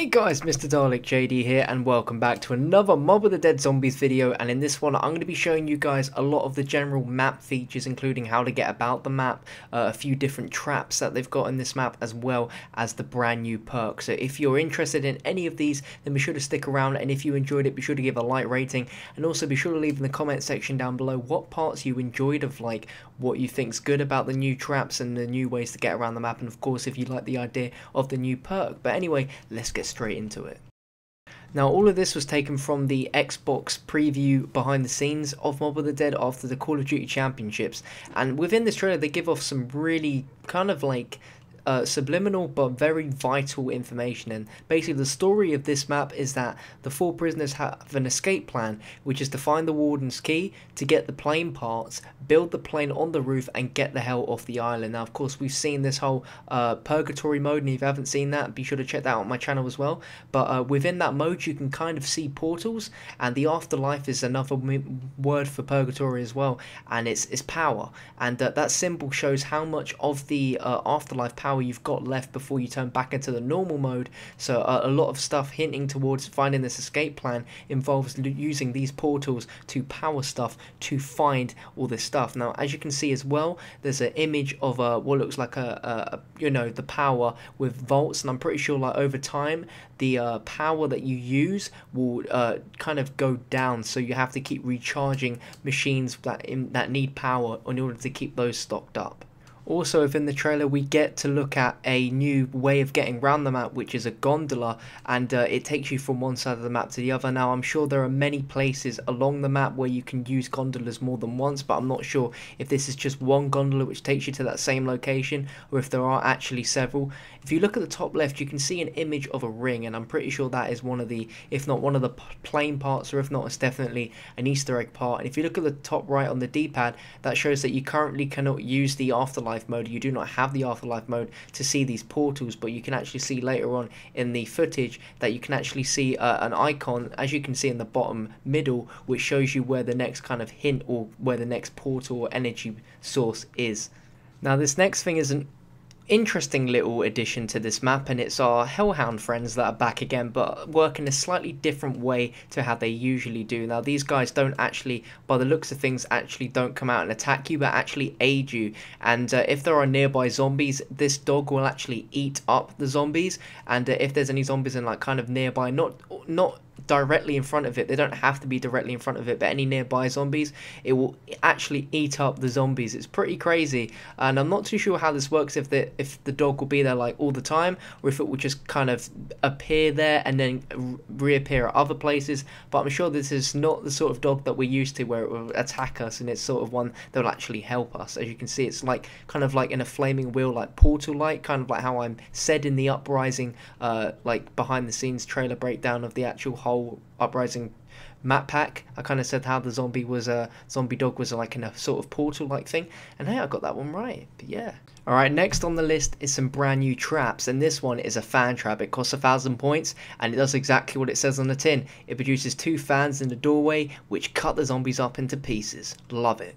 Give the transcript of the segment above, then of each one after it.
Guys, Mr. Dalek JD here, and welcome back to another Mob of the Dead Zombies video. And in this one I'm going to be showing you guys a lot of the general map features, including how to get about the map, a few different traps that they've got in this map, as well as the brand new perk. So if you're interested in any of these, then be sure to stick around, and if you enjoyed it, be sure to give a like rating, and also be sure to leave in the comment section down below what parts you enjoyed of, like, what you think's good about the new traps and the new ways to get around the map, and of course if you like the idea of the new perk. But anyway, let's get straight into it. Now, all of this was taken from the Xbox preview behind the scenes of Mob of the Dead after the Call of Duty Championships, and within this trailer they give off some really kind of like subliminal but very vital information. And basically the story of this map is that the four prisoners have an escape plan, which is to find the warden's key, to get the plane parts, build the plane on the roof, and get the hell off the island. Now of course we've seen this whole purgatory mode, and if you haven't seen that, be sure to check that out on my channel as well. But within that mode you can kind of see portals, and the afterlife is another word for purgatory as well, and it's power, and that symbol shows how much of the afterlife power you've got left before you turn back into the normal mode. So a lot of stuff hinting towards finding this escape plan involves using these portals to power stuff to find all this stuff. Now as you can see as well, there's an image of what looks like you know, the power with vaults, and I'm pretty sure like over time the power that you use will kind of go down, so you have to keep recharging machines that need power in order to keep those stocked up. Also within the trailer we get to look at a new way of getting around the map, which is a gondola, and it takes you from one side of the map to the other. Now I'm sure there are many places along the map where you can use gondolas more than once, but I'm not sure if this is just one gondola which takes you to that same location, or if there are actually several. If you look at the top left you can see an image of a ring, and I'm pretty sure that is one of the, if not one of the plane parts, or if not it's definitely an Easter egg part. And if you look at the top right on the D-pad, that shows that you currently cannot use the afterlife mode. You do not have the afterlife mode to see these portals, but you can actually see later on in the footage that you can actually see an icon, as you can see in the bottom middle, which shows you where the next kind of hint, or where the next portal or energy source is. Now this next thing is an interesting little addition to this map, and it's our Hellhound friends that are back again, but work in a slightly different way to how they usually do. Now these guys don't actually, by the looks of things, actually don't come out and attack you, but actually aid you. And if there are nearby zombies, this dog will actually eat up the zombies, and if there's any zombies in like kind of nearby, not directly in front of it, they don't have to be directly in front of it, but any nearby zombies, it will actually eat up the zombies. It's pretty crazy, and I'm not too sure how this works, if the dog will be there like all the time, or if it will just kind of appear there and then reappear at other places. But I'm sure this is not the sort of dog that we're used to, where it will attack us, and it's sort of one that will actually help us. As you can see, it's like kind of like in a flaming wheel, like portal like, kind of like how I'm said in the Uprising like behind the scenes trailer breakdown of the actual whole Uprising map pack. I kind of said how the zombie dog was like in a sort of portal like thing, and hey, I got that one right. But yeah. Alright, next on the list is some brand new traps, and this one is a fan trap. It costs 1,000 points, and it does exactly what it says on the tin. It produces 2 fans in the doorway which cut the zombies up into pieces. Love it.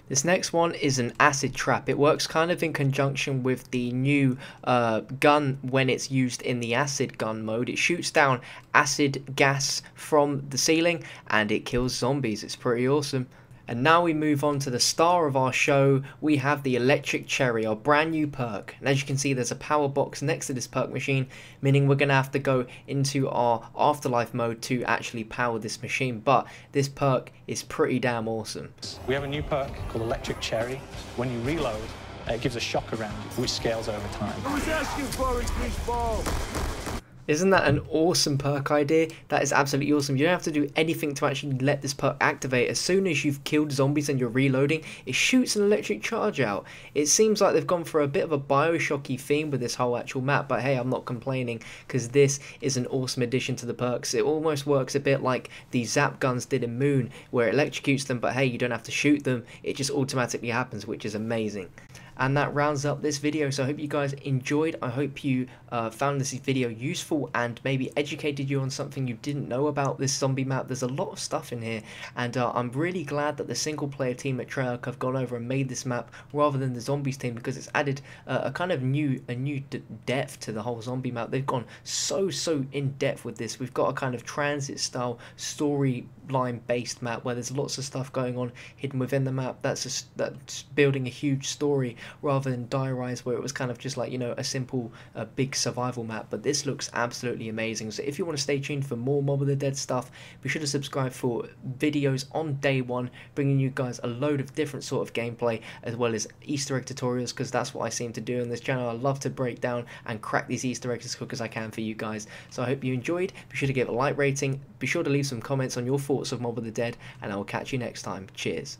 This next one is an acid trap. It works kind of in conjunction with the new gun when it's used in the acid gun mode. It shoots down acid gas from the ceiling and it kills zombies. It's pretty awesome. And now we move on to the star of our show. We have the Electric Cherry, our brand new perk. And as you can see, there's a power box next to this perk machine, meaning we're going to have to go into our afterlife mode to actually power this machine. But this perk is pretty damn awesome. We have a new perk called Electric Cherry. When you reload, it gives a shock around you, which scales over time. I was asking for it, please fall. Isn't that an awesome perk idea? That is absolutely awesome. You don't have to do anything to actually let this perk activate. As soon as you've killed zombies and you're reloading, it shoots an electric charge out. It seems like they've gone for a bit of a Bioshocky theme with this whole actual map, but hey, I'm not complaining, because this is an awesome addition to the perks. It almost works a bit like the zap guns did in Moon, where it electrocutes them, but hey, you don't have to shoot them. It just automatically happens, which is amazing. And that rounds up this video, so I hope you guys enjoyed. I hope you found this video useful and maybe educated you on something you didn't know about this zombie map. There's a lot of stuff in here, and I'm really glad that the single player team at Treyarch have gone over and made this map rather than the zombies team, because it's added a kind of new depth to the whole zombie map. They've gone so in depth with this. We've got a kind of transit style storyline based map where there's lots of stuff going on hidden within the map. That's building a huge story, rather than Die Rise, where it was kind of just like, you know, a simple big survival map. But this looks absolutely amazing. So if you want to stay tuned for more Mob of the Dead stuff, be sure to subscribe for videos on day one, bringing you guys a load of different sort of gameplay as well as Easter egg tutorials, because that's what I seem to do on this channel. I love to break down and crack these Easter eggs as quick as I can for you guys. So I hope you enjoyed. Be sure to give a like rating, be sure to leave some comments on your thoughts of Mob of the Dead, and I will catch you next time. Cheers.